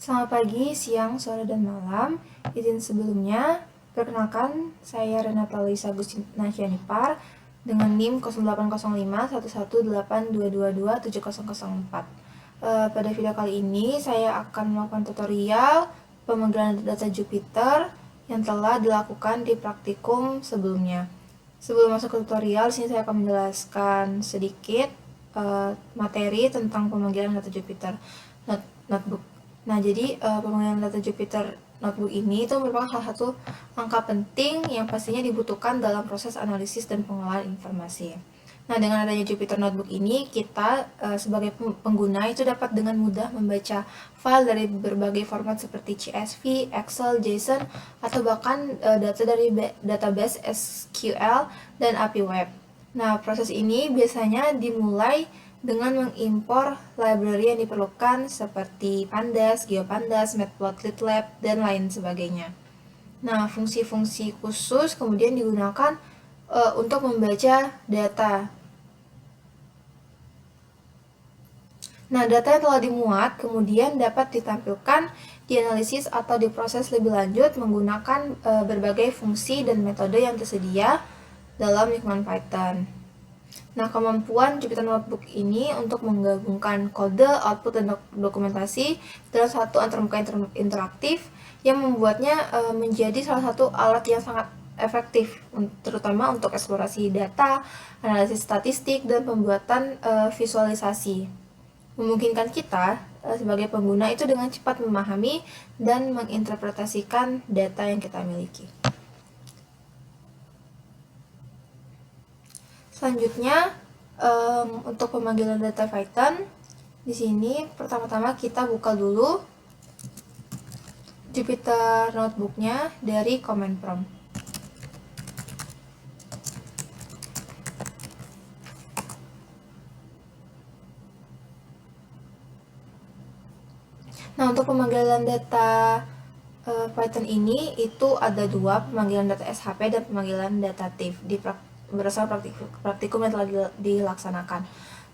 Selamat pagi, siang, sore, dan malam. Izin sebelumnya, perkenalkan saya Renata Lisa Agustina Syanipar dengan NIM 08051182227004. Pada video kali ini, saya akan melakukan tutorial pemanggilan data Jupyter yang telah dilakukan di praktikum sebelumnya. Sebelum masuk ke tutorial, di sini saya akan menjelaskan sedikit materi tentang pemanggilan data Jupyter Notebook. Nah, jadi pemanggilan data Jupyter Notebook ini itu merupakan salah satu langkah penting yang pastinya dibutuhkan dalam proses analisis dan pengolahan informasi. Nah, dengan adanya Jupyter Notebook ini, kita sebagai pengguna itu dapat dengan mudah membaca file dari berbagai format seperti CSV, Excel, JSON, atau bahkan data dari database SQL dan API Web. Nah, proses ini biasanya dimulai dengan mengimpor library yang diperlukan seperti Pandas, GeoPandas, Matplotlib, dan lain sebagainya. Nah, fungsi-fungsi khusus kemudian digunakan untuk membaca data. Nah, data yang telah dimuat kemudian dapat ditampilkan, dianalisis atau diproses lebih lanjut menggunakan berbagai fungsi dan metode yang tersedia dalam lingkungan Python. Nah, kemampuan Jupyter Notebook ini untuk menggabungkan kode, output, dan dokumentasi dalam satu antarmuka interaktif yang membuatnya menjadi salah satu alat yang sangat efektif, terutama untuk eksplorasi data, analisis statistik, dan pembuatan visualisasi. Memungkinkan kita sebagai pengguna itu dengan cepat memahami dan menginterpretasikan data yang kita miliki. Selanjutnya, untuk pemanggilan data Python, di sini pertama-tama kita buka dulu Jupyter Notebook-nya dari command prompt. Nah, untuk pemanggilan data Python ini itu ada dua, pemanggilan data SHP dan pemanggilan data TIFF berdasarkan praktikum yang telah dilaksanakan.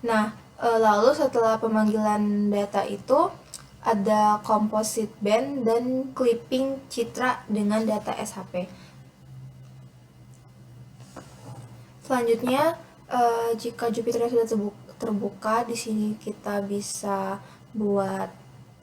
Nah, lalu setelah pemanggilan data itu ada composite band dan clipping citra dengan data SHP. Selanjutnya, jika Jupyter sudah terbuka, di sini kita bisa buat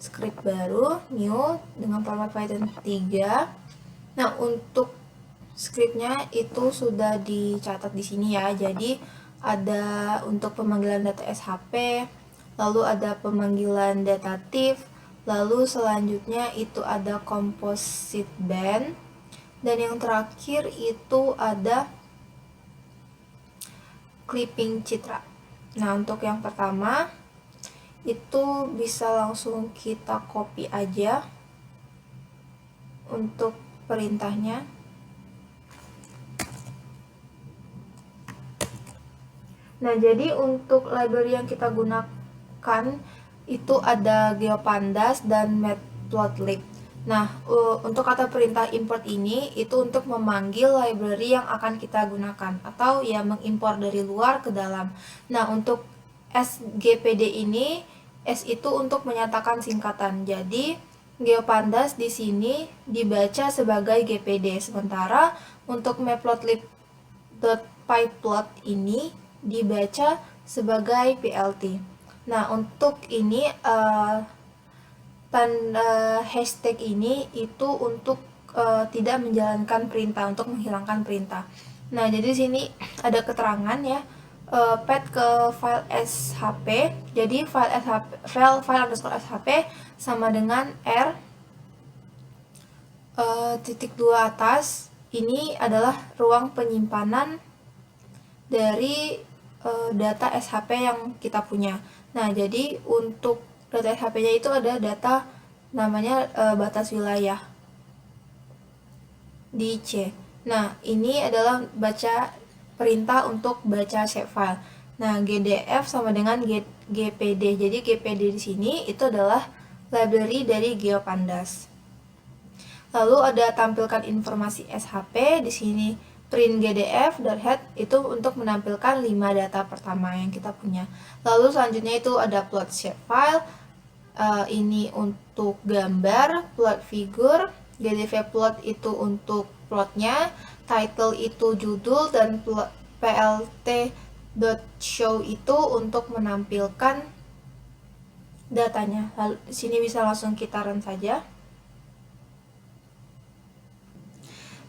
script baru, new, dengan format Python 3. Nah, untuk scriptnya itu sudah dicatat di sini ya. Jadi ada untuk pemanggilan data SHP, lalu ada pemanggilan data TIFF, lalu selanjutnya itu ada composite band, dan yang terakhir itu ada clipping citra. Nah, untuk yang pertama itu bisa langsung kita copy aja untuk perintahnya. Nah, jadi untuk library yang kita gunakan itu ada GeoPandas dan Matplotlib. Nah, untuk kata perintah import ini itu untuk memanggil library yang akan kita gunakan atau ya mengimpor dari luar ke dalam. Nah, untuk SGPD ini, S itu untuk menyatakan singkatan. Jadi, GeoPandas di sini dibaca sebagai GPD, sementara untuk matplotlib.pyplot ini dibaca sebagai PLT. Nah, untuk ini tanda hashtag ini itu untuk tidak menjalankan perintah, untuk menghilangkan perintah. Nah, jadi di sini ada keterangan ya, path ke file SHP. Jadi file underscore SHP sama dengan R titik 2 atas. Ini adalah ruang penyimpanan dari data SHP yang kita punya. Nah, jadi untuk data SHP-nya itu ada data namanya batas wilayah di C. Nah, ini adalah perintah untuk baca shapefile. Nah, GDF sama dengan GPD. Jadi GPD di sini itu adalah library dari GeoPandas. Lalu ada tampilkan informasi SHP di sini. Print GDF .head itu untuk menampilkan 5 data pertama yang kita punya. Lalu selanjutnya itu ada plot shapefile. ini untuk gambar, plot figure, GDV plot itu untuk plotnya, title itu judul, dan plt.show itu untuk menampilkan datanya. Lalu di sini bisa langsung kita run saja.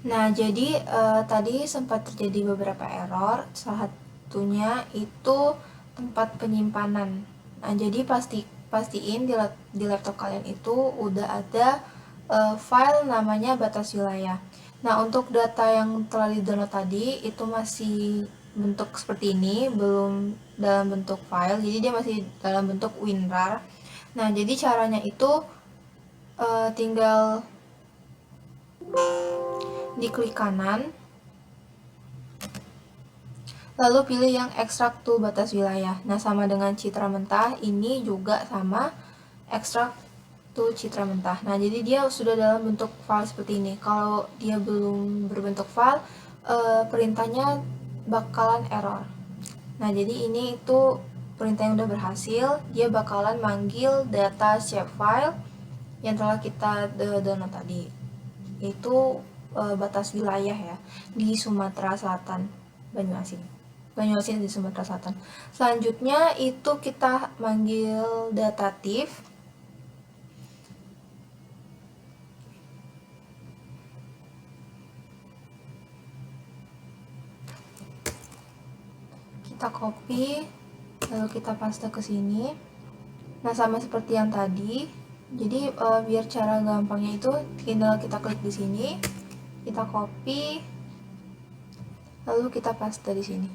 Nah, jadi tadi sempat terjadi beberapa error. Salah satunya itu tempat penyimpanan. Nah, jadi pastiin di laptop kalian itu udah ada file namanya batas wilayah. Nah, untuk data yang telah di-download tadi itu masih bentuk seperti ini, belum dalam bentuk file, jadi dia masih dalam bentuk WinRAR. Nah, jadi caranya itu tinggal diklik kanan, lalu pilih yang ekstrak to batas wilayah. Nah, sama dengan citra mentah, ini juga sama ekstrak to citra mentah. Nah, jadi dia sudah dalam bentuk file seperti ini. Kalau dia belum berbentuk file, perintahnya bakalan error. Nah, jadi ini itu perintah yang udah berhasil. Dia bakalan manggil data shapefile yang telah kita download tadi, yaitu batas wilayah ya di Sumatera Selatan, Banyuasin di Sumatera Selatan. Selanjutnya itu kita manggil datatif. Kita copy, lalu kita paste ke sini. Nah, sama seperti yang tadi. Jadi biar cara gampangnya itu tinggal kita klik di sini, kita copy, lalu kita paste di sini.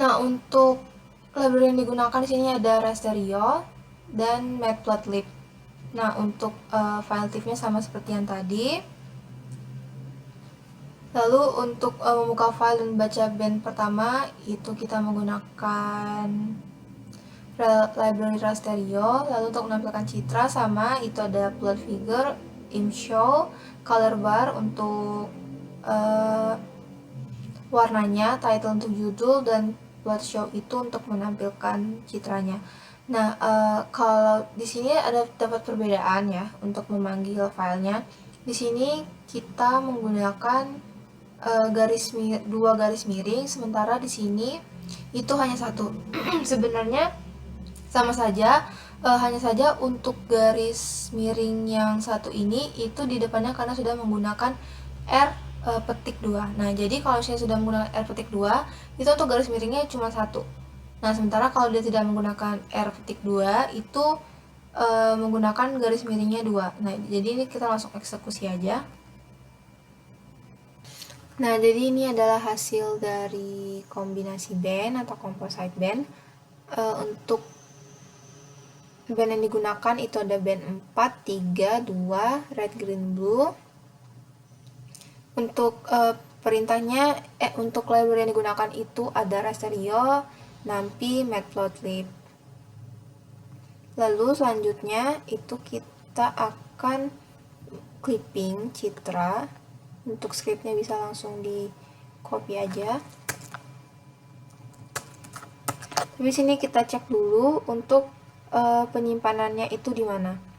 Nah, untuk library yang digunakan di sini ada Rasterio dan Matplotlib. Nah, untuk file tifnya sama seperti yang tadi. Lalu untuk membuka file dan baca band pertama itu kita menggunakan library Rasterio. Lalu untuk menampilkan citra sama itu ada plot figure, image show, color bar untuk warnanya, title untuk judul, dan plot show itu untuk menampilkan citranya. Nah, kalau di sini ada dapat perbedaan ya untuk memanggil filenya. Di sini kita menggunakan dua garis miring, sementara di sini itu hanya satu. Sebenarnya sama saja, hanya saja untuk garis miring yang satu ini itu di depannya karena sudah menggunakan R petik 2. Nah, jadi kalau saya sudah menggunakan R petik 2, itu untuk garis miringnya cuma satu. Nah, sementara kalau dia tidak menggunakan R petik 2, itu menggunakan garis miringnya 2. Nah, jadi ini kita langsung eksekusi aja. Nah, jadi ini adalah hasil dari kombinasi band atau composite band. Untuk band yang digunakan itu ada band 4, 3, 2, red, green, blue. Untuk perintahnya, untuk library yang digunakan itu ada Rasterio, NumPy, Matplotlib. Lalu selanjutnya itu kita akan clipping citra. Untuk scriptnya bisa langsung di copy aja. Tapi sini kita cek dulu untuk penyimpanannya itu di mana.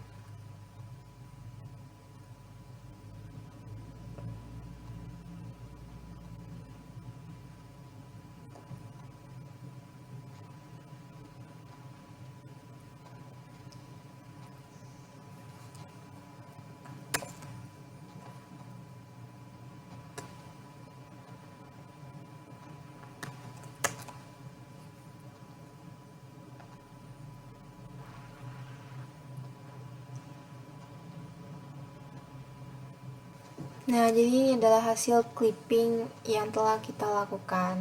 Nah, jadi ini adalah hasil clipping yang telah kita lakukan.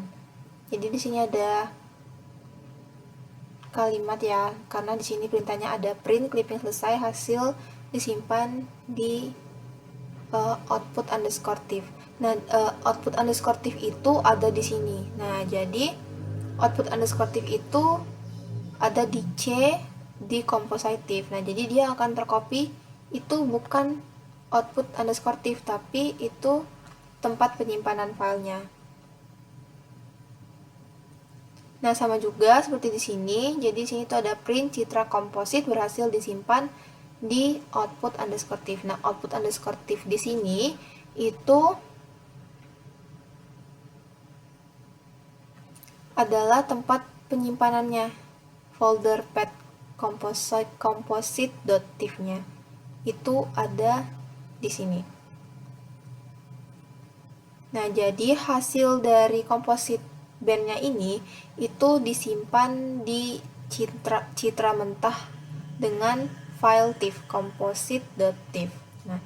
Jadi di sini ada kalimat ya, karena di sini perintahnya ada print clipping selesai, hasil disimpan di output_tif. Nah, output underscore tif itu ada di sini. Nah, jadi output underscore tif itu ada di C di compositive. Nah, jadi dia akan tercopy, itu bukan output underscore tif, tapi itu tempat penyimpanan filenya. Nah, sama juga seperti di sini. Jadi di sini tuh ada print citra komposit berhasil disimpan di output underscore tif. Nah, output underscore tif di sini itu adalah tempat penyimpanannya, folder path composite.tif-nya itu ada di sini. Nah, jadi hasil dari composite bandnya ini itu disimpan di citra mentah dengan file tif composite.tif. Nah,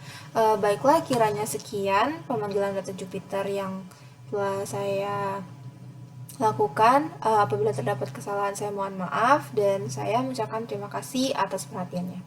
baiklah, kiranya sekian pemanggilan data Jupyter yang telah saya lakukan. Apabila terdapat kesalahan, saya mohon maaf, dan saya mengucapkan terima kasih atas perhatiannya.